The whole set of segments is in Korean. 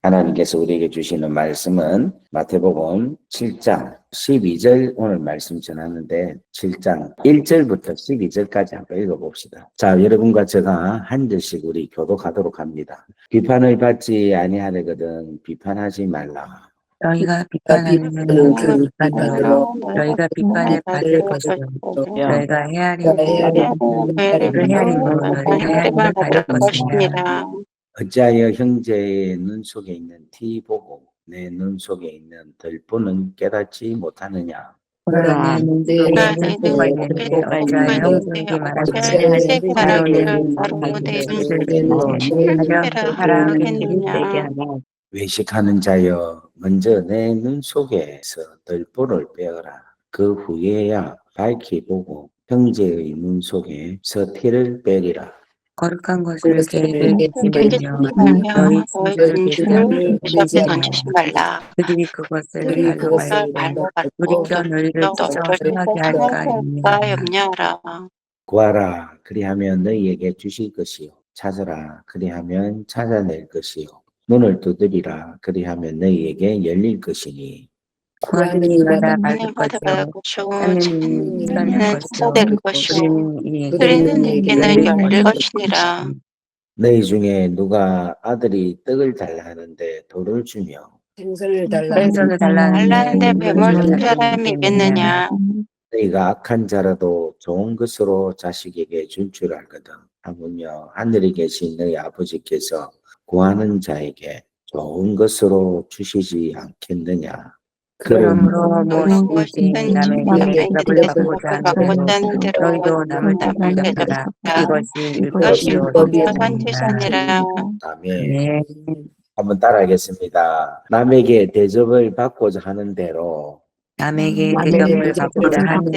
하나님께서 우리에게 주시는 말씀은 마태복음 7장 12절 오늘 말씀 전하는데 7장 1절부터 12절까지 한번 읽어봅시다. 자, 여러분과 제가 한 절씩 우리 교독하도록 합니다. 비판을 받지 아니하려거든 비판하지 말라. 너희가 비판하는 비판하는 그 그 비판으로 비판으로 너희가 비판을 받을 것이요 너희가 헤아리는 그 헤아림으로 너희가 헤아림을 받을 것이니라. 어찌하여 형제의 눈 속에 있는 티 보고 내 눈 속에 있는 들보는 깨닫지 못하느냐. 보라 내 눈보가 있는데 어찌하여 형제에게 말하기를 바로 내 눈 속에 있는 티를 하려 하겠느냐. 외식하는 자여 먼저 내 눈 속에서 들보를 빼어라. 그 후에야 밝히 보고 형제의 눈 속에서 티를 빼리라. 거룩한 것을 개에게 주지 말며 너희 진주를 개에게 던지지 말라. 그들이 그것을 발로 밟고 우리 뼈 너희를 찢어 상하게 할까 염려하라. 구하라 그리하면 너희에게 주실 것이요 찾으라 그리하면 찾아낼 것이요 문을 두드리라 그리하면 너희에게 열릴 것이니. 구하는 이마다 받을 것이요 찾는 이는 찾을 것이요 우리는 이에게는 열릴 것이니라. 너희 중에 누가 아들이 떡을 달라 하는데 돌을 주며 생선을 달라는데 뱀을 준 사람이 있겠느냐. 너희가 악한 자라도 좋은 것으로 자식에게 줄 줄 알거든. 하물며 하늘에 계신 너희 아버지께서 구하는 자에게 좋은 것으로 주시지 않겠느냐. 그러므로 무엇이든지 남에게 대접을 받고자 하는 대로 너희도 남을 대접하라. 이것이 율법이요 선지자니라. 아멘. 한번 따라하겠습니다. 남에게 대접을 받고자 하는 대로 남에게 대접을 받고자 하는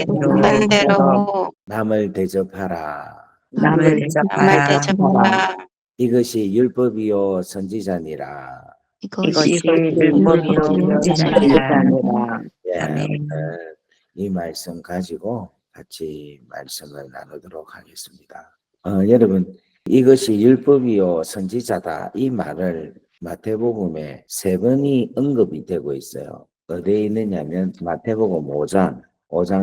대로 남을 대접하라. 남을 대접하라. 이것이 율법이요 선지자니라. 이것이 율법이요 선지자니라. 아멘. 이 말씀 가지고 같이 말씀을 나누도록 하겠습니다. 여러분, 이것이 율법이요 선지자다 이 말을 마태복음에 3번이 언급이 되고 있어요. 어디에 있느냐면 마태복음 5장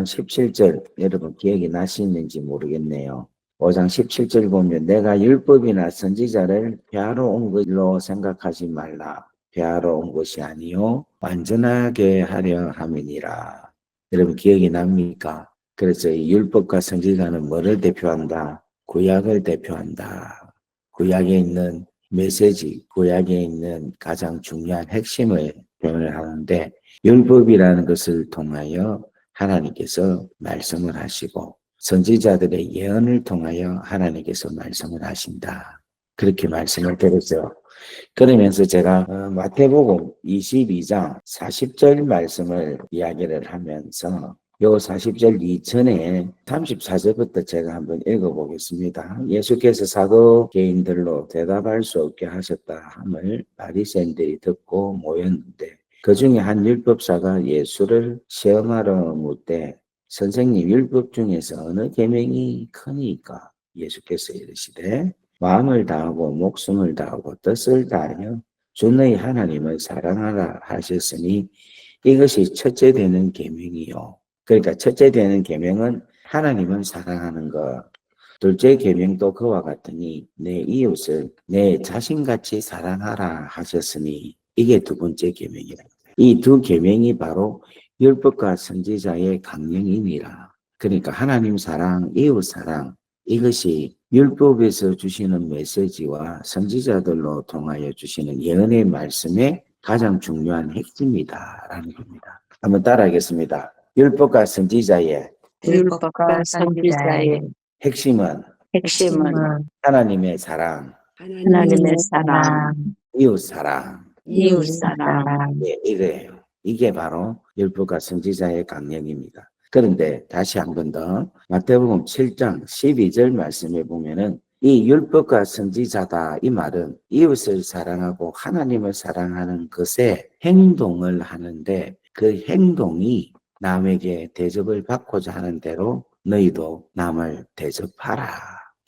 17절 여러분 기억이 나시는지 모르겠네요. 5장 17절 보면 내가 율법이나 선지자를 폐하러 온 것으로 생각하지 말라. 폐하러 온 것이 아니요 완전하게 하려 함이니라. 여러분 기억이 납니까? 그래서 이 율법과 선지자는 뭐를 대표한다? 구약을 대표한다. 구약에 있는 메시지, 구약에 있는 가장 중요한 핵심을 표현을 하는데 율법이라는 것을 통하여 하나님께서 말씀을 하시고 선지자들의 예언을 통하여 하나님께서 말씀을 하신다. 그렇게 말씀을 드렸죠. 그러면서 제가 마태복음 22장 40절 말씀을 이야기를 하면서 요 40절 이전에 34절부터 제가 한번 읽어보겠습니다. 예수께서 사도개인들로 대답할 수 없게 하셨다 함을 바리새인들이 듣고 모였는데 그 중에 한 율법사가 예수를 시험하러 묻되 선생님 율법 중에서 어느 계명이 크니까? 예수께서 이르시되 마음을 다하고 목숨을 다하고 뜻을 다하여 주 너희 하나님을 사랑하라 하셨으니 이것이 첫째 되는 계명이요. 그러니까 첫째 되는 계명은 하나님을 사랑하는 것. 둘째 계명도 그와 같으니 내 이웃을 내 자신같이 사랑하라 하셨으니 이게 두 번째 계명이라. 이 두 계명이 바로 율법과 선지자의 강령이니라. 그러니까 하나님 사랑, 이웃 사랑 이것이 율법에서 주시는 메시지와 선지자들로 통하여 주시는 예언의 말씀의 가장 중요한 핵심이다라는 겁니다. 한번 따라하겠습니다. 율법과 선지자의 핵심은 하나님의 사랑, 이웃 사랑. 네, 이거예요. 이게 바로 율법과 선지자의 강령입니다. 그런데 다시 한 번 더 마태복음 7장 12절 말씀에 보면은 이 율법과 선지자다 이 말은 이웃을 사랑하고 하나님을 사랑하는 것에 행동을 하는데 그 행동이 남에게 대접을 받고자 하는 대로 너희도 남을 대접하라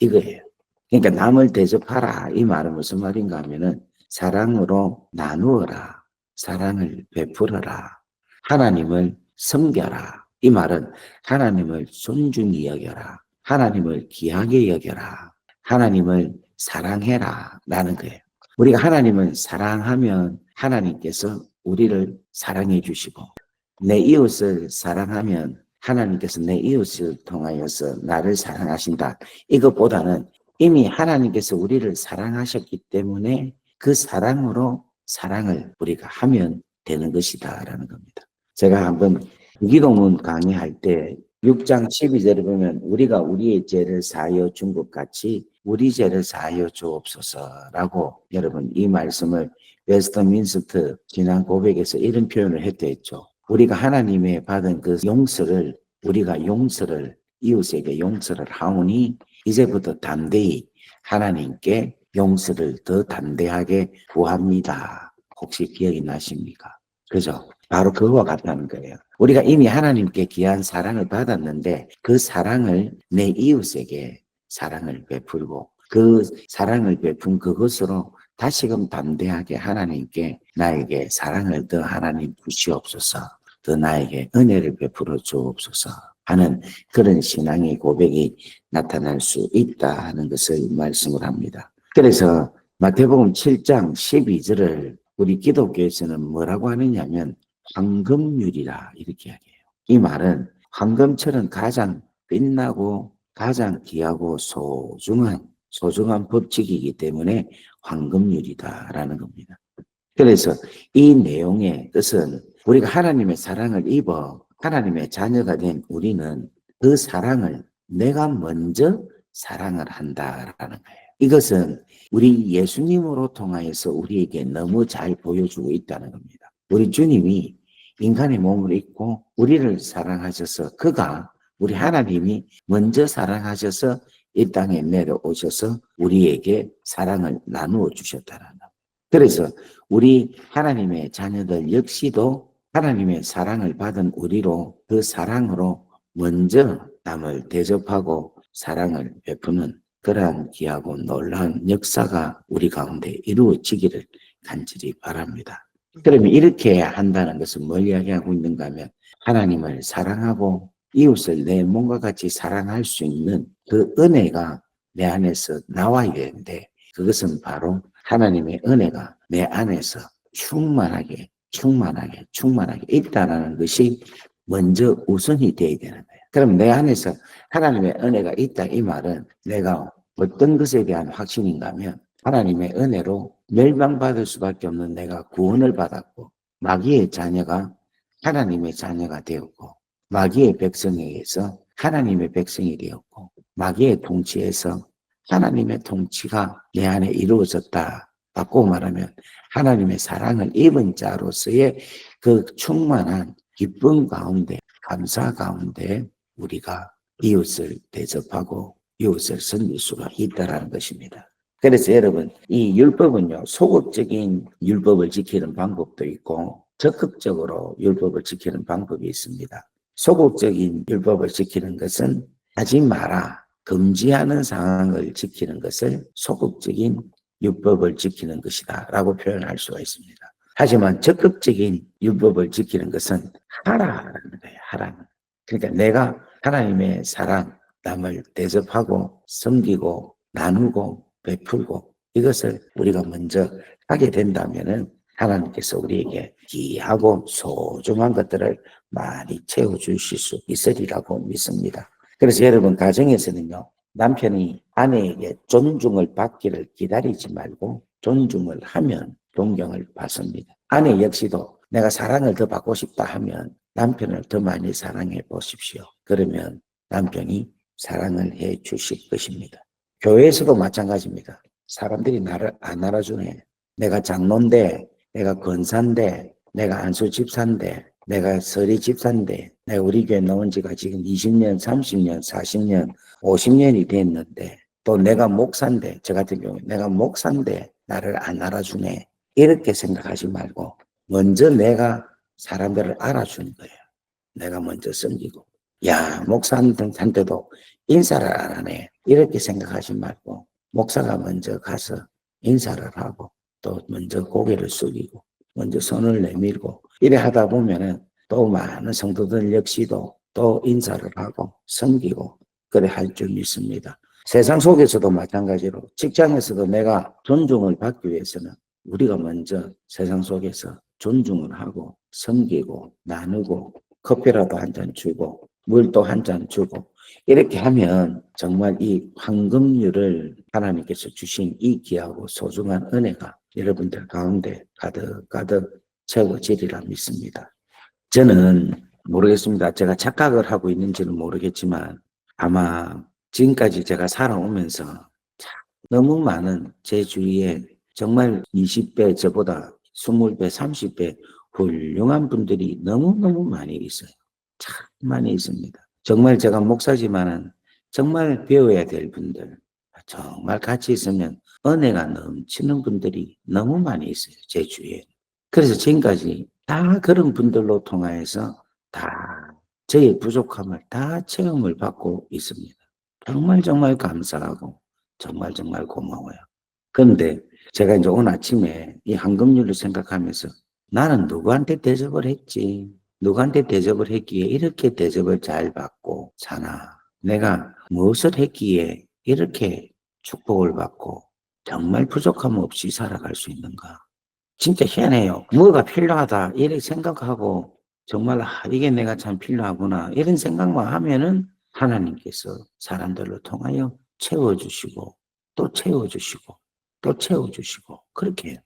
이거예요. 그러니까 남을 대접하라 이 말은 무슨 말인가 하면은 사랑으로 나누어라. 사랑을 베풀어라. 하나님을 섬겨라. 이 말은 하나님을 존중히 여겨라. 하나님을 귀하게 여겨라. 하나님을 사랑해라. 라는 거예요. 우리가 하나님을 사랑하면 하나님께서 우리를 사랑해 주시고, 내 이웃을 사랑하면 하나님께서 내 이웃을 통하여서 나를 사랑하신다. 이것보다는 이미 하나님께서 우리를 사랑하셨기 때문에 그 사랑으로 사랑을 우리가 하면 되는 것이다 라는 겁니다. 제가 한번 기도문 강의할 때 6장 12절을 보면 우리가 우리의 죄를 사하여 준 것 같이 우리 죄를 사하여 주옵소서라고, 여러분 이 말씀을 웨스트민스터 지난 고백에서 이런 표현을 했죠. 우리가 하나님의 받은 그 용서를, 우리가 용서를, 이웃에게 용서를 하오니 이제부터 담대히 하나님께 용서를 더 담대하게 구합니다. 혹시 기억이 나십니까? 그죠? 바로 그거와 같다는 거예요. 우리가 이미 하나님께 귀한 사랑을 받았는데 그 사랑을 내 이웃에게 사랑을 베풀고, 그 사랑을 베푼 그것으로 다시금 담대하게 하나님께 나에게 사랑을 더 하나님 주시옵소서, 더 나에게 은혜를 베풀어 주옵소서 하는 그런 신앙의 고백이 나타날 수 있다 하는 것을 말씀을 합니다. 그래서 마태복음 7장 12절을 우리 기독교에서는 뭐라고 하느냐면 황금률이라 이렇게 이야기해요. 이 말은 황금처럼 가장 빛나고 가장 귀하고 소중한 법칙이기 때문에 황금률이다라는 겁니다. 그래서 이 내용의 뜻은 우리가 하나님의 사랑을 입어 하나님의 자녀가 된 우리는 그 사랑을 내가 먼저 사랑을 한다라는 거예요. 이것은 우리 예수님으로 통하여서 우리에게 너무 잘 보여주고 있다는 겁니다. 우리 주님이 인간의 몸을 입고 우리를 사랑하셔서, 그가 우리 하나님이 먼저 사랑하셔서 이 땅에 내려오셔서 우리에게 사랑을 나누어 주셨다는 것. 그래서 우리 하나님의 자녀들 역시도 하나님의 사랑을 받은 우리로 그 사랑으로 먼저 남을 대접하고 사랑을 베푸는 그러한 귀하고 놀라운 역사가 우리 가운데 이루어지기를 간절히 바랍니다. 그러면 이렇게 한다는 것은 뭘 이야기하고 있는가 하면 하나님을 사랑하고 이웃을 내 몸과 같이 사랑할 수 있는 그 은혜가 내 안에서 나와야 되는데, 그것은 바로 하나님의 은혜가 내 안에서 충만하게 있다는 것이 먼저 우선이 되어야 되는 거예요. 그럼 내 안에서 하나님의 은혜가 있다, 이 말은 내가 어떤 것에 대한 확신인가 하면 하나님의 은혜로 멸망받을 수밖에 없는 내가 구원을 받았고, 마귀의 자녀가 하나님의 자녀가 되었고, 마귀의 백성에 의해서 하나님의 백성이 되었고, 마귀의 통치에서 하나님의 통치가 내 안에 이루어졌다. 바꾸고 말하면 하나님의 사랑을 입은 자로서의 그 충만한 기쁨 가운데, 감사 가운데 우리가 이웃을 대접하고 이웃을 섬길 수가 있다는 것입니다. 그래서 여러분, 이 율법은요, 소극적인 율법을 지키는 방법도 있고 적극적으로 율법을 지키는 방법이 있습니다. 소극적인 율법을 지키는 것은 하지 마라, 금지하는 상황을 지키는 것을 소극적인 율법을 지키는 것이다 라고 표현할 수가 있습니다. 하지만 적극적인 율법을 지키는 것은 하라라는 거예요. 하라는. 그러니까 내가 하나님의 사랑, 남을 대접하고 섬기고 나누고 베풀고 이것을 우리가 먼저 하게 된다면은 하나님께서 우리에게 귀하고 소중한 것들을 많이 채워주실 수 있으리라고 믿습니다. 그래서 여러분, 가정에서는요, 남편이 아내에게 존중을 받기를 기다리지 말고 존중을 하면 존경을 받습니다. 아내 역시도 내가 사랑을 더 받고 싶다 하면 남편을 더 많이 사랑해 보십시오. 그러면 남편이 사랑을 해 주실 것입니다. 교회에서도 마찬가지입니다. 사람들이 나를 안 알아주네. 내가 장로인데, 내가 권사인데, 내가 안수 집사인데, 내가 서리 집사인데, 내가 우리 교회 나온 지가 지금 20년, 30년, 40년, 50년이 됐는데, 또 내가 목사인데, 저 같은 경우에 내가 목사인데 나를 안 알아주네. 이렇게 생각하지 말고 먼저 내가 사람들을 알아주는 거예요. 내가 먼저 섬기고, 야, 목사한테도 인사를 안 하네. 이렇게 생각하지 말고 목사가 먼저 가서 인사를 하고 또 먼저 고개를 숙이고 먼저 손을 내밀고 이래 하다 보면은 또 많은 성도들 역시도 또 인사를 하고 섬기고 그래 할 줄 믿습니다. 세상 속에서도 마찬가지로 직장에서도 내가 존중을 받기 위해서는 우리가 먼저 세상 속에서 존중을 하고 섬기고 나누고 커피라도 한 잔 주고 물도 한 잔 주고 이렇게 하면 정말 이 황금률을 하나님께서 주신 이 귀하고 소중한 은혜가 여러분들 가운데 가득가득 채워지리라 믿습니다. 저는 모르겠습니다. 제가 착각을 하고 있는지는 모르겠지만 아마 지금까지 제가 살아오면서 너무 많은 제 주위에 정말 20배 저보다 20배, 30배 훌륭한 분들이 너무너무 많이 있어요. 참 많이 있습니다. 정말 제가 목사지만은 정말 배워야 될 분들, 정말 같이 있으면 은혜가 넘치는 분들이 너무 많이 있어요. 제 주위에. 그래서 지금까지 다 그런 분들로 통하여서 다 저의 부족함을 다 체험을 받고 있습니다. 정말 정말 감사하고 정말 정말 고마워요. 그런데 제가 이제 오늘 아침에 이 황금률을 생각하면서 나는 누구한테 대접을 했지? 누구한테 대접을 했기에 이렇게 대접을 잘 받고 사나? 내가 무엇을 했기에 이렇게 축복을 받고 정말 부족함 없이 살아갈 수 있는가? 진짜 희한해요. 뭐가 필요하다 이렇게 생각하고 정말 이게 내가 참 필요하구나 이런 생각만 하면은 하나님께서 사람들로 통하여 채워주시고 또 채워주시고 또 채워주시고 그렇게 해요.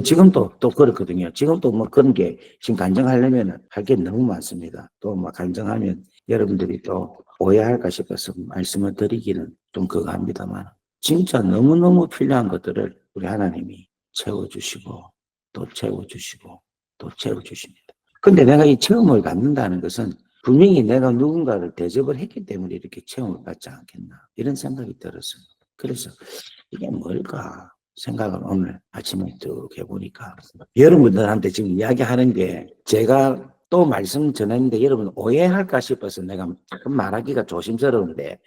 지금도 또 그렇거든요. 지금도 뭐 그런 게 지금 간증하려면 할 게 너무 많습니다. 또 막 간증하면 여러분들이 또 오해할까 싶어서 말씀을 드리기는 좀 그거 합니다만 진짜 너무너무 필요한 것들을 우리 하나님이 채워주시고 또 채워주시고 또 채워주십니다. 근데 내가 이 체험을 갖는다는 것은 분명히 내가 누군가를 대접을 했기 때문에 이렇게 체험을 받지 않겠나 이런 생각이 들었어요. 그래서 이게 뭘까 생각을 오늘 아침에 쭉 해보니까 여러분들한테 지금 이야기하는 게 제가 또 말씀 전했는데 여러분 오해할까 싶어서 내가 말하기가 조심스러운데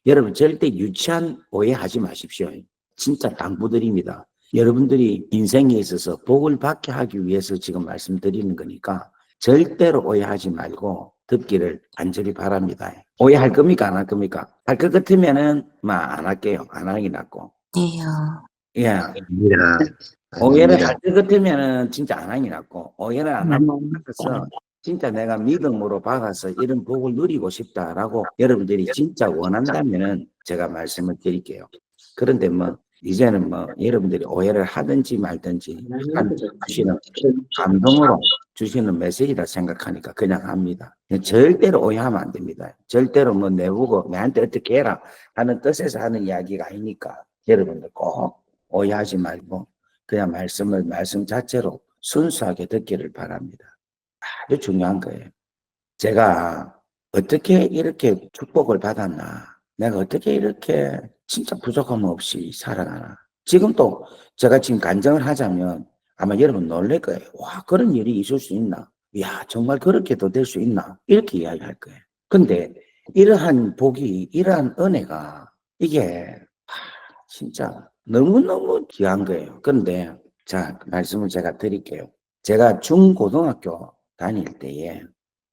여러분 절대 유치한 오해하지 마십시오. 진짜 당부드립니다. 여러분들이 인생에 있어서 복을 받게 하기 위해서 지금 말씀드리는 거니까 절대로 오해하지 말고 듣기를 간절히 바랍니다. 오해할 겁니까? 안 할 겁니까? 할 것 같으면은 안 할게요. 안 하는 게 낫고. 네요. 예. 아닙니다. 오해를 아닙니다. 할 것 같으면은 진짜 안 하는 게 낫고, 오해를 안 하고 받아서 진짜 내가 믿음으로 받아서 이런 복을 누리고 싶다라고 여러분들이 진짜 원한다면은 제가 말씀을 드릴게요. 그런데 뭐, 이제는 뭐, 여러분들이 오해를 하든지 말든지, 주시는 감동으로 주시는 메시지라 생각하니까 그냥 합니다. 절대로 오해하면 안 됩니다. 절대로 뭐 내보고 내한테 어떻게 해라 하는 뜻에서 하는 이야기가 아니니까 여러분들 꼭 오해하지 말고 그냥 말씀 자체로 순수하게 듣기를 바랍니다. 아주 중요한 거예요. 제가 어떻게 이렇게 축복을 받았나? 내가 어떻게 이렇게 진짜 부족함 없이 살아가나? 지금도 제가 지금 간증을 하자면 아마 여러분 놀랄 거예요. 와, 그런 일이 있을 수 있나? 야, 정말 그렇게도 될 수 있나? 이렇게 이야기할 거예요. 근데 이러한 복이, 이러한 은혜가 이게 진짜 너무너무 귀한 거예요. 그런데 자, 말씀을 제가 드릴게요. 제가 중고등학교 다닐 때에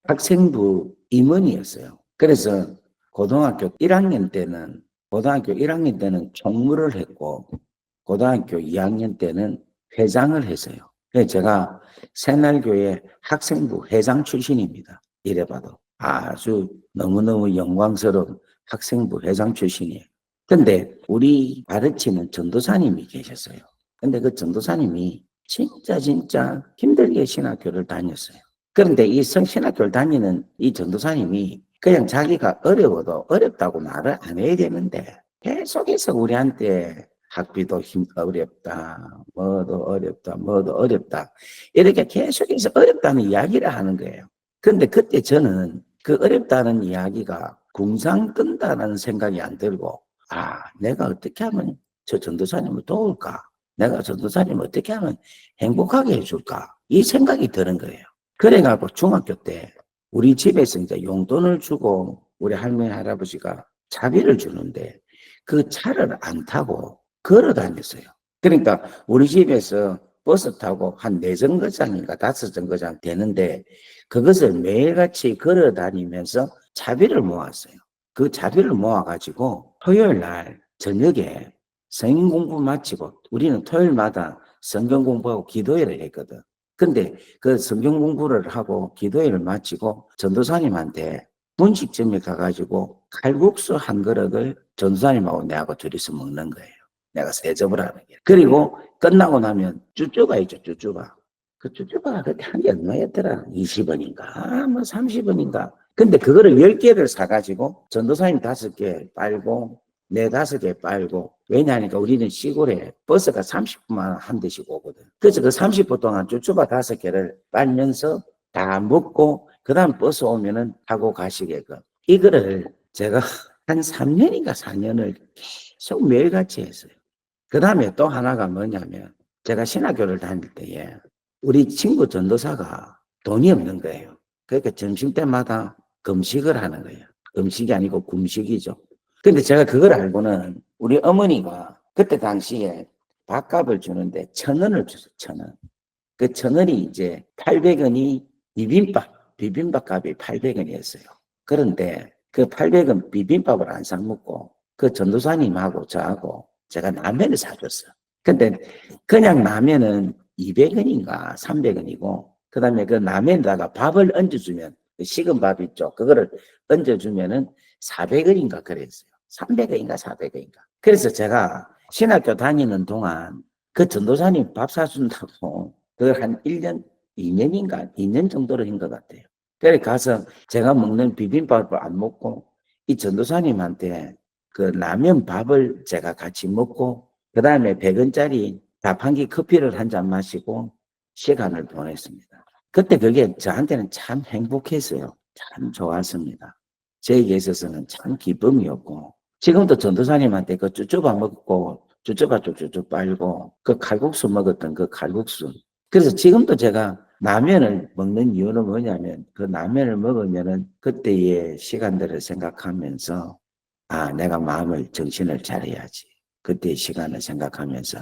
학생부 임원이었어요. 그래서 고등학교 1학년 때는 총무를 했고 고등학교 2학년 때는 회장을 했어요. 그래서 제가 새날교회 학생부 회장 출신입니다. 이래봐도 아주 너무너무 영광스러운 학생부 회장 출신이에요. 근데 우리 가르치는 전도사님이 계셨어요. 근데 그 전도사님이 진짜 힘들게 신학교를 다녔어요. 그런데 이 성신학교를 다니는 이 전도사님이 그냥 자기가 어려워도 어렵다고 말을 안 해야 되는데 계속해서 우리한테 학비도 어렵다, 뭐도 어렵다 이렇게 계속해서 어렵다는 이야기를 하는 거예요. 그런데 그때 저는 그 어렵다는 이야기가 궁상 뜬다는 생각이 안 들고 내가 어떻게 하면 저 전도사님을 도울까? 내가 전도사님을 어떻게 하면 행복하게 해줄까? 이 생각이 드는 거예요. 그래갖고 중학교 때 우리 집에서 이제 용돈을 주고 우리 할머니 할아버지가 차비를 주는데 그 차를 안 타고 걸어 다녔어요. 그러니까 우리 집에서 버스 타고 한 4정거장인가 5정거장 되는데 그것을 매일같이 걸어 다니면서 자비를 모았어요. 그 자비를 모아가지고 토요일 날 저녁에 성인 공부 마치고 우리는 토요일마다 성경 공부하고 기도회를 했거든. 근데 그 성경 공부를 하고 기도회를 마치고 전도사님한테 분식점에 가가지고 칼국수 한 그릇을 전도사님하고 내하고 둘이서 먹는 거예요. 내가 세접을 하는 게. 그리고 끝나고 나면 쭈쭈바 있죠, 쭈쭈바. 그 쭈쭈바가 그때 한 개 얼마였더라? 20원인가? 뭐 30원인가? 근데 그거를 10개를 사가지고 전도사님 5개 빨고 내 5개 빨고 왜냐하니까 우리는 시골에 버스가 30분만 한 대씩 오거든. 그래서 그 30분 동안 쭈쭈바 5개를 빨면서 다 먹고 그 다음 버스 오면은 타고 가시게끔. 이거를 제가 한 3년인가 4년을 계속 매일같이 했어요. 그 다음에 또 하나가 뭐냐면 제가 신학교를 다닐 때에 우리 친구 전도사가 돈이 없는 거예요. 그러니까 점심때마다 금식을 하는 거예요. 음식이 아니고 금식이죠. 근데 제가 그걸 알고는 우리 어머니가 그때 당시에 밥값을 주는데 1,000원을 줬어요. 1,000원. 그 1,000원이 이제 800원이 비빔밥 값이 800원이었어요. 그런데 그 800원 비빔밥을 안 사 먹고 그 전도사님하고 저하고 제가 라면을 사줬어. 근데 그냥 라면은 200원인가 300원이고 그 다음에 그 라면에다가 밥을 얹어주면 그 식은 밥 있죠. 그거를 얹어주면은 400원인가 그랬어요. 300원인가 400원인가. 그래서 제가 신학교 다니는 동안 그 전도사님 밥 사준다고 그걸 한 1년, 2년인가 2년 정도를 한 것 같아요. 그래 가서 제가 먹는 비빔밥을 안 먹고 이 전도사님한테 그 라면 밥을 제가 같이 먹고 그 다음에 100원짜리 자판기 커피를 한 잔 마시고 시간을 보냈습니다. 그때 그게 저한테는 참 행복했어요. 참 좋았습니다. 저에게 있어서는 참 기쁨이었고 지금도 전도사님한테 그 쭈쭈바 먹고 쭈쭈바 쭉쭉쭉 빨고 그 칼국수 먹었던 그 칼국수 그래서 지금도 제가 라면을 먹는 이유는 뭐냐면 그 라면을 먹으면은 그때의 시간들을 생각하면서 아, 내가 마음을, 정신을 차려야지. 그때의 시간을 생각하면서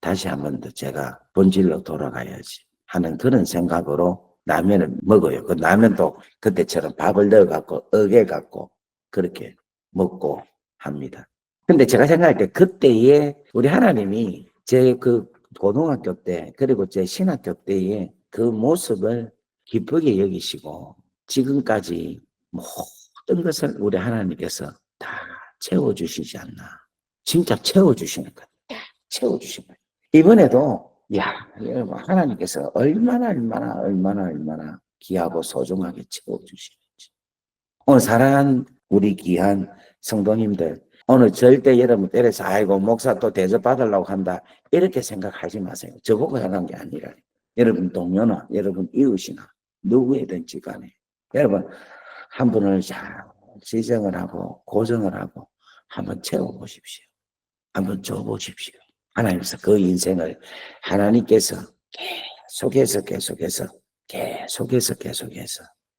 다시 한 번 더 제가 본질로 돌아가야지 하는 그런 생각으로 라면을 먹어요. 그 라면도 그때처럼 밥을 넣어갖고, 어게갖고, 그렇게 먹고 합니다. 근데 제가 생각할 때 그때에 우리 하나님이 제 그 고등학교 때, 그리고 제 신학교 때의 그 모습을 기쁘게 여기시고, 지금까지 모든 것을 우리 하나님께서 다 채워주시지 않나. 진짜 채워주시는 거예요. 채워주신 거예요. 이번에도, 야, 여러분, 하나님께서 얼마나 귀하고 소중하게 채워주시는지. 오늘 사랑하는 우리 귀한 성도님들, 오늘 절대 여러분 때려서, 아이고, 목사 또 대접받으려고 한다. 이렇게 생각하지 마세요. 저보고 하는 게 아니라, 여러분 동료나, 여러분 이웃이나, 누구이든지 간에, 여러분, 한 분을 잘 지정을 하고 고정을 하고 한번 채워보십시오. 한번 줘보십시오. 하나님께서 그 인생을 하나님께서 계속해서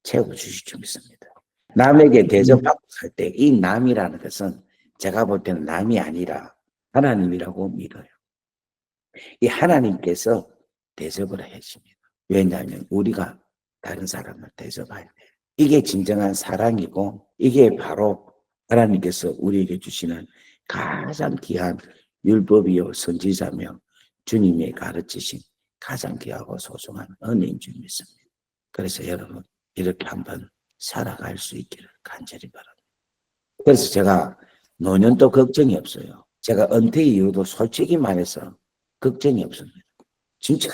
채워주실 줄 믿습니다. 남에게 대접받고 살 때 이 남이라는 것은 제가 볼 때는 남이 아니라 하나님이라고 믿어요. 이 하나님께서 대접을 해줍니다. 왜냐하면 우리가 다른 사람을 대접할 때 이게 진정한 사랑이고 이게 바로 하나님께서 우리에게 주시는 가장 귀한 율법이요 선지자며 주님이 가르치신 가장 귀하고 소중한 은혜인 줄 믿습니다. 그래서 여러분 이렇게 한번 살아갈 수 있기를 간절히 바랍니다. 그래서 제가 노년도 걱정이 없어요. 제가 은퇴 이후도 솔직히 말해서 걱정이 없습니다. 진짜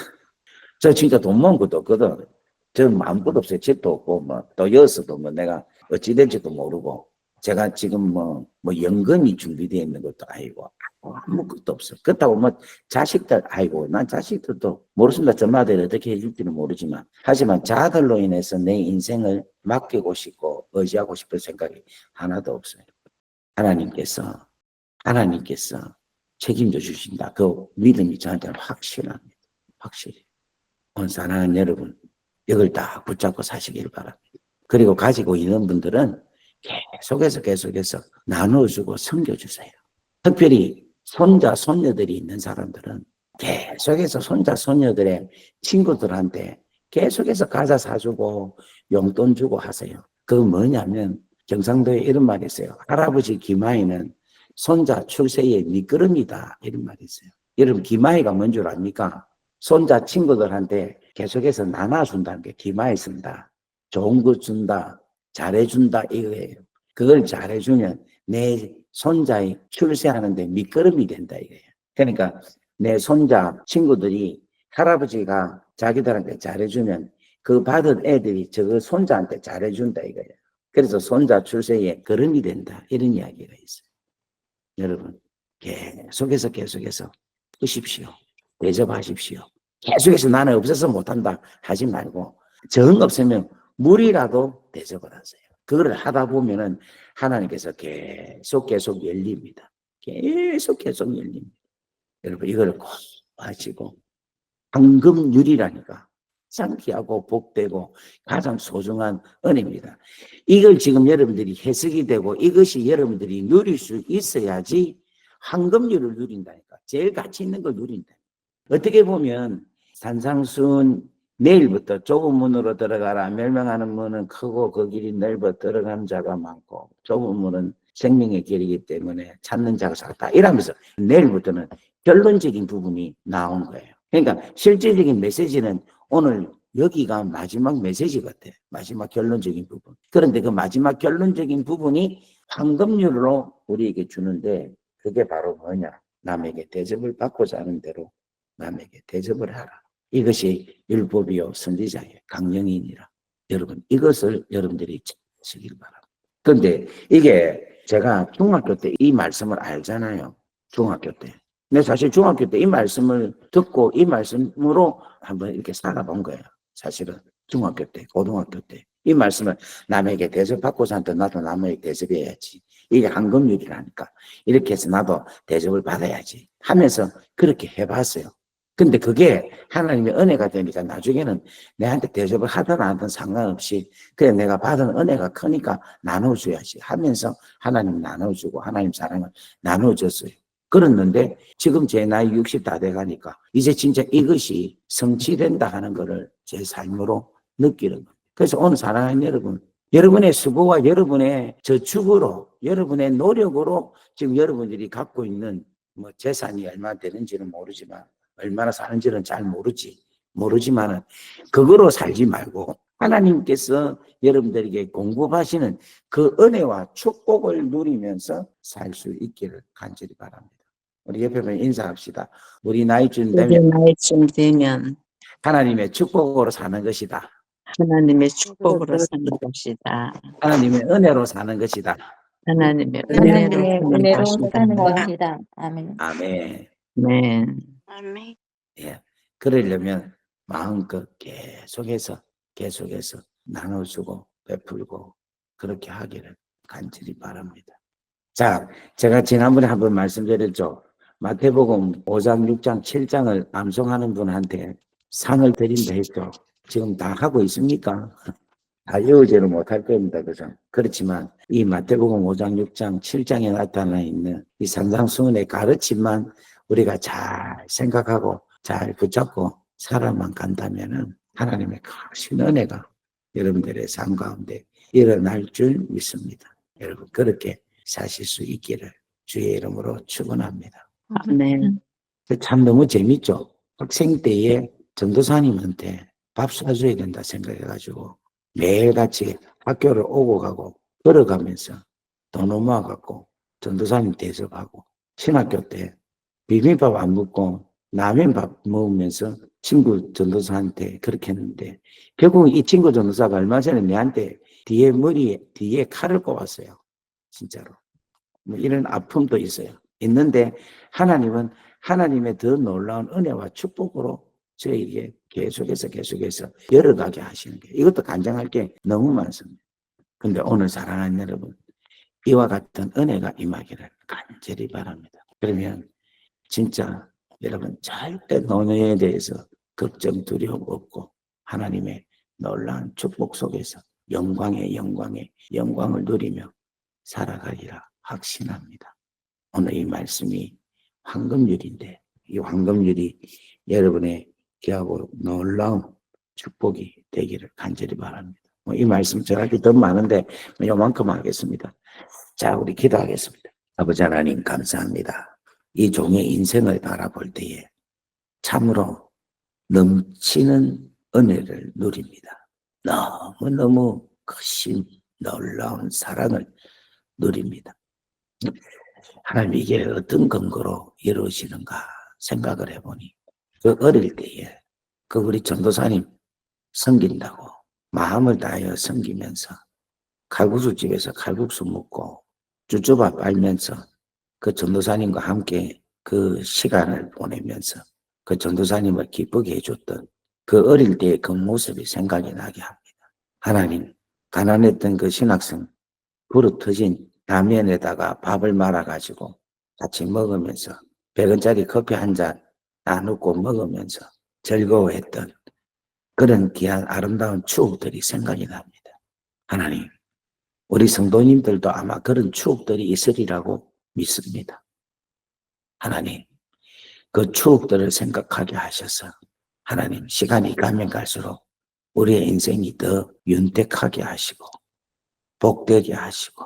저 진짜 돈 모은 것도 없거든. 저는 아무것도 없어요. 집도 없고, 뭐, 또 여서도 뭐 내가 어찌 될지도 모르고, 제가 지금 뭐 연금이 준비되어 있는 것도 아니고, 아무것도 없어. 그렇다고 뭐 자식들, 아이고, 난 자식들도 모르습니다. 저마다 어떻게 해줄지는 모르지만, 하지만 자들로 인해서 내 인생을 맡기고 싶고, 의지하고 싶은 생각이 하나도 없어요. 하나님께서 책임져 주신다. 그 믿음이 저한테는 확실합니다. 확실히. 사랑하는 여러분, 이걸 다 붙잡고 사시길 바랍니다. 그리고 가지고 있는 분들은 계속해서 나눠주고 섬겨주세요. 특별히 손자, 손녀들이 있는 사람들은 계속해서 손자, 손녀들의 친구들한테 계속해서 과자 사주고 용돈 주고 하세요. 그건 뭐냐면 경상도에 이런 말이 있어요. 할아버지 기마이는 손자 출세의 미끄럼이다. 이런 말이 있어요. 여러분 기마이가 뭔 줄 압니까? 손자 친구들한테 계속해서 나눠준다는 게 기마이 쓴다. 좋은 거 준다. 잘해준다 이거예요. 그걸 잘해주면 내 손자의 출세하는데 미끄럼이 된다 이거예요. 그러니까 내 손자 친구들이 할아버지가 자기들한테 잘해주면 그 받은 애들이 저거 손자한테 잘해준다 이거예요. 그래서 손자 출세에 걸음이 된다 이런 이야기가 있어요. 여러분 계속해서 하십시오. 대접하십시오. 계속해서 나는 없어서 못한다 하지 말고 정 없으면 물이라도 대접을 하세요. 그거를 하다 보면은 하나님께서 계속 열립니다. 계속 열립니다. 여러분 이걸 꼭 하시고 황금률이라니까 가장 귀하고 복되고 가장 소중한 은혜입니다. 이걸 지금 여러분들이 해석이 되고 이것이 여러분들이 누릴 수 있어야지 황금률을 누린다니까. 제일 가치 있는 걸 누린다. 어떻게 보면 산상수훈 내일부터 좁은 문으로 들어가라. 멸망하는 문은 크고 그 길이 넓어 들어가는 자가 많고 좁은 문은 생명의 길이기 때문에 찾는 자가 작다. 이러면서 내일부터는 결론적인 부분이 나온 거예요. 그러니까 실질적인 메시지는 오늘 여기가 마지막 메시지 같아. 마지막 결론적인 부분. 그런데 그 마지막 결론적인 부분이 황금률로 우리에게 주는데 그게 바로 뭐냐. 남에게 대접을 받고자 하는 대로 남에게 대접을 하라. 이것이 율법이요 선지자의 강령이니라. 여러분 이것을 여러분들이 찾으시길 바랍니다. 그런데 이게 제가 중학교 때 이 말씀을 알잖아요. 중학교 때. 근데 사실 중학교 때 이 말씀을 듣고 이 말씀으로 한번 이렇게 살아본 거예요. 사실은 중학교 때, 고등학교 때. 이 말씀을 남에게 대접받고자 하는데 나도 남에게 대접해야지. 이게 황금률이라니까. 이렇게 해서 나도 대접을 받아야지 하면서 그렇게 해봤어요. 근데 그게 하나님의 은혜가 되니까 나중에는 내한테 대접을 하든 안 하든 상관없이 그냥 내가 받은 은혜가 크니까 나눠줘야지 하면서 하나님 나눠주고 하나님 사랑을 나눠줬어요. 그랬는데 지금 제 나이 60 다 돼가니까 이제 진짜 이것이 성취된다 하는 것을 제 삶으로 느끼는 거예요. 그래서 오늘 사랑하는 여러분, 여러분의 수고와 여러분의 저축으로 여러분의 노력으로 지금 여러분들이 갖고 있는 뭐 재산이 얼마 되는지는 모르지만 얼마나 사는지는 잘 모르지만은 그거로 살지 말고 하나님께서 여러분들에게 공급하시는 그 은혜와 축복을 누리면서 살 수 있기를 간절히 바랍니다. 우리 옆에 보면 인사합시다. 우리 나이쯤 되면 하나님의 축복으로 사는 것이다. 하나님의 축복으로 사는 것이다. 하나님의 은혜로 사는 것이다. 하나님의 은혜로 사는 것이다. 것이다. 아멘. 아멘. 네. 아멘. 예. 그러려면 마음껏 계속해서 나눠주고 베풀고 그렇게 하기를 간절히 바랍니다. 자, 제가 지난번에 한번 말씀드렸죠. 마태복음 5장, 6장, 7장을 암송하는 분한테 상을 드린다 했죠. 지금 다 하고 있습니까? 다 외우지를 못할 겁니다. 그죠? 그렇지만 이 마태복음 5장, 6장, 7장에 나타나 있는 이 산상수훈의 가르침만 우리가 잘 생각하고 잘 붙잡고 살아만 간다면은 하나님의 크신 은혜가 여러분들의 삶 가운데 일어날 줄 믿습니다. 여러분 그렇게 사실 수 있기를 주의 이름으로 축원합니다. 아멘. 참 너무 재밌죠. 학생 때에 전도사님한테 밥 사줘야 된다 생각해가지고 매일같이 학교를 오고 가고 걸어가면서 돈 모아갖고 전도사님 대접하고 신학교 때 비빔밥 안 먹고 라면밥 먹으면서 친구 전도사한테 그렇게 했는데 결국 이 친구 전도사가 얼마 전에 내한테 뒤에 칼을 꼽았어요. 진짜로. 뭐 이런 아픔도 있는데 하나님은 하나님의 더 놀라운 은혜와 축복으로 저에게 계속해서 열어가게 하시는 게 이것도 간증할 게 너무 많습니다. 근데 오늘 사랑하는 여러분 이와 같은 은혜가 임하기를 간절히 바랍니다. 그러면 진짜 여러분 절대 돈에 대해서 걱정 두려움 없고 하나님의 놀라운 축복 속에서 영광을 누리며 살아가리라 확신합니다. 오늘 이 말씀이 황금률인데 이 황금률이 여러분의 귀하고 놀라운 축복이 되기를 간절히 바랍니다. 이 말씀 전하기 더 많은데 요만큼 하겠습니다. 자, 우리 기도하겠습니다. 아버지 하나님 감사합니다. 이 종의 인생을 바라볼 때에 참으로 넘치는 은혜를 누립니다. 너무너무 크신 놀라운 사랑을 누립니다. 하나님 이게 어떤 근거로 이루어지는가 생각을 해보니 그 어릴 때에 그 우리 전도사님 섬긴다고 마음을 다하여 섬기면서 칼국수집에서 칼국수 먹고 쭈쭈밥 빨면서 그 전도사님과 함께 그 시간을 보내면서 그 전도사님을 기쁘게 해줬던 그 어릴 때의 그 모습이 생각이 나게 합니다. 하나님, 가난했던 그 신학생 부르 터진 라면에다가 밥을 말아가지고 같이 먹으면서 100원짜리 커피 한 잔 나누고 먹으면서 즐거워했던 그런 귀한 아름다운 추억들이 생각이 납니다. 하나님, 우리 성도님들도 아마 그런 추억들이 있으리라고 믿습니다. 하나님, 그 추억들을 생각하게 하셔서 하나님 시간이 가면 갈수록 우리의 인생이 더 윤택하게 하시고 복되게 하시고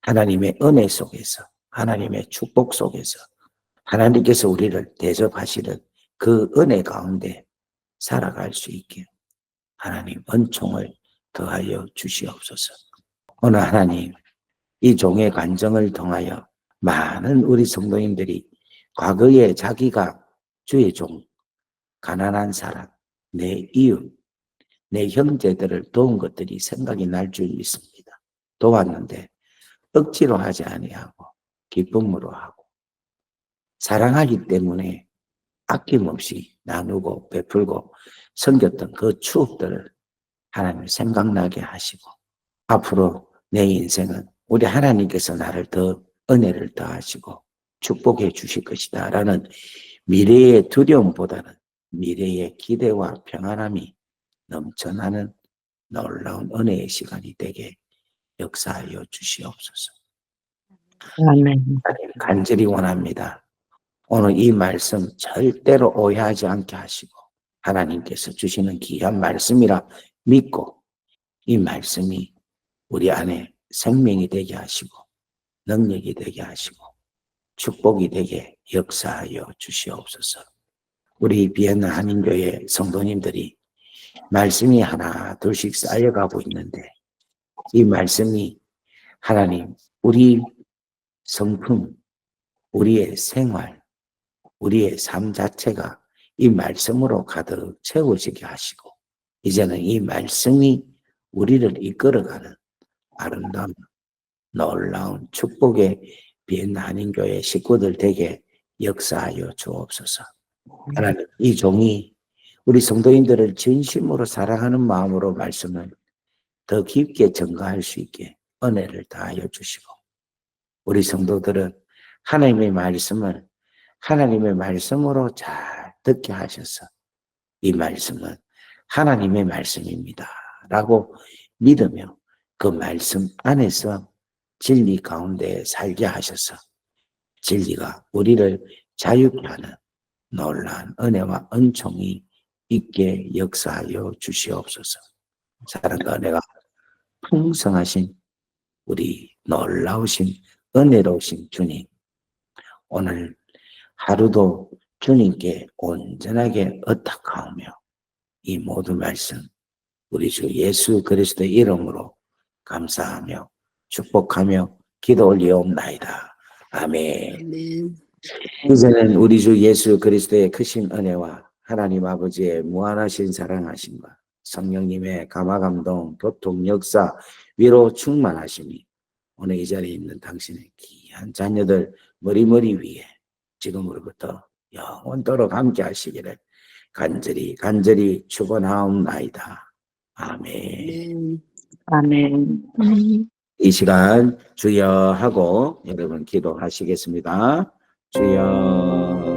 하나님의 은혜 속에서 하나님의 축복 속에서 하나님께서 우리를 대접하시는 그 은혜 가운데 살아갈 수 있게 하나님 은총을 더하여 주시옵소서. 오늘 하나님 이 종의 간증을 통하여 많은 우리 성도님들이 과거에 자기가 주의 종, 가난한 사람, 내 이웃, 내 형제들을 도운 것들이 생각이 날 줄 믿습니다. 도왔는데 억지로 하지 아니하고 기쁨으로 하고 사랑하기 때문에 아낌없이 나누고 베풀고 섬겼던 그 추억들을 하나님 생각나게 하시고 앞으로 내 인생은 우리 하나님께서 나를 더 은혜를 더하시고 축복해 주실 것이다 라는 미래의 두려움보다는 미래의 기대와 평안함이 넘쳐나는 놀라운 은혜의 시간이 되게 역사하여 주시옵소서. 아멘. 간절히 원합니다. 오늘 이 말씀 절대로 오해하지 않게 하시고 하나님께서 주시는 귀한 말씀이라 믿고 이 말씀이 우리 안에 생명이 되게 하시고 능력이 되게 하시고 축복이 되게 역사하여 주시옵소서. 우리 비엔나 한인교회 성도님들이 말씀이 하나 둘씩 쌓여가고 있는데 이 말씀이 하나님 우리 성품, 우리의 생활, 우리의 삶 자체가 이 말씀으로 가득 채워지게 하시고 이제는 이 말씀이 우리를 이끌어가는 아름다운 놀라운 축복의 비엔나 한인교회 식구들 되게 역사하여 주옵소서. 하나님 이 종이 우리 성도인들을 진심으로 사랑하는 마음으로 말씀을 더 깊게 전가할 수 있게 은혜를 다하여 주시고 우리 성도들은 하나님의 말씀을 하나님의 말씀으로 잘 듣게 하셔서 이 말씀은 하나님의 말씀입니다 라고 믿으며 그 말씀 안에서 진리 가운데 살게 하셔서 진리가 우리를 자유케 하는 놀라운 은혜와 은총이 있게 역사하여 주시옵소서. 사랑과 은혜가 풍성하신 우리 놀라우신 은혜로우신 주님, 오늘 하루도 주님께 온전하게 의탁하오며 이 모든 말씀 우리 주 예수 그리스도의 이름으로 감사하며 축복하며 기도 올리옵나이다. 아멘. 아멘. 이제는 우리 주 예수 그리스도의 크신 은혜와 하나님 아버지의 무한하신 사랑하심과 성령님의 감화감동, 교통, 역사, 위로 충만하심이 오늘 이 자리에 있는 당신의 귀한 자녀들 머리머리 위에 지금으로부터 영원토록 함께 하시기를 간절히 축원하옵나이다. 아멘. 아멘. 아멘. 이 시간 주여 하고 여러분 기도하시겠습니다. 주여